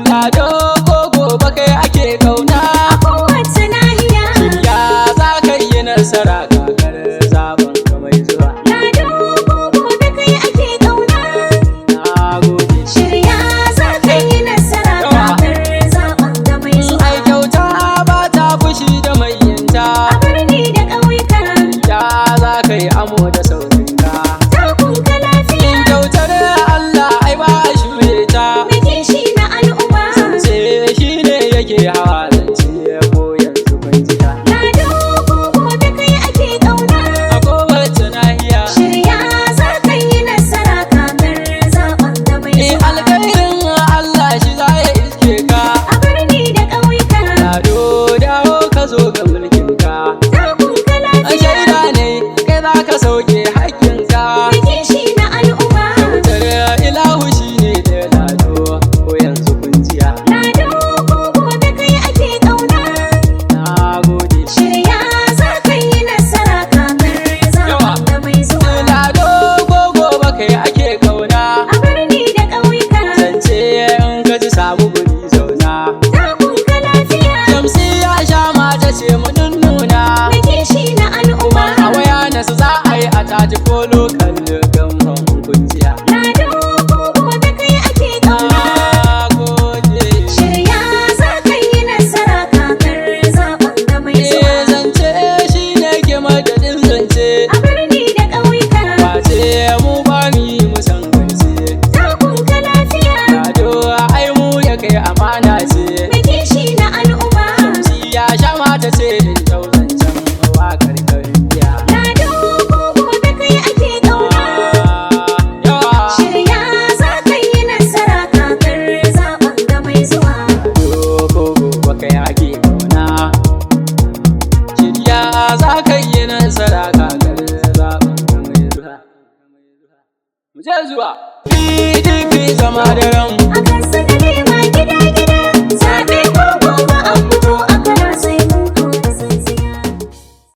Lado ko gobe kai ake kauna a kowace nahiya. Ya za ka yi nasara kakar zaben ka mai zuwa. Lado ko gobe kai ake kauna. Na gode. Shirya za ka yi nasara kakar zaben ka mai zuwa. Ai kyauta ba ta fushi da mai yinta. A birni da ƙauyuka. Ya za ka yi amo da saurinka. Takun ka lafiya. In kyautar Allah ai ba a shure ta. Mai kishi na al'umma. Sai shi ne yake hawa zance ko yanzu ban jiya. Lado ko gobe kai ake kauna. A kowace nahiya. Shirya za ka yi nasara kakar zaben ka mai zuwa. Alkhairin Allah shi za ya iske ka. A birni da ƙauyuka. Lado dawo ka zo ga mulkinka. Takun ka A lafiya. shaida ne kai za ka sauke haƙƙinka. Mai kishi na al'umma. Kyautar ilahu shi ne da lado ko yanzu kun jiya. Lado ko gobe kai ake kauna. Na gode. Shirya za ka yi nasara kakar zaben ka mai zuwa. Lado ko gobe kai ake kauna. A birni da ƙauyuka. Zance in ka ji samu guri zauna. Takun ka lafiya. Shamsi ya sha mata ce mu nunnuna. Mai kishi na al'umma. A waya nasu za a yi a taji ko lokal gamman kunciya. Lado ko gobe kai ake kauna. Na gode. Shirya za ka yi nasara kakar zaben ka mai zuwa. Zance shi ne ke madadin zance. A birni da ƙauyuka. Wace mu ba mu yi musan garce. Takun ka lafiya. Lado ai mu ya kai amana ce. Mai kishi na al'umma. Shamsi ya sha mata ce in ɗau zancen waƙar karfiya. Lado ko gobe kai ake kauna. Yawa. Shirya za ka yi nasara kakar zaben ka mai zuwa. Ko gobe kai ake kauna. Shirya za ka yi nasara kakar zaben ka mai zuwa. Mu je zuwa. PDP zama da ran. A kan su da nema gida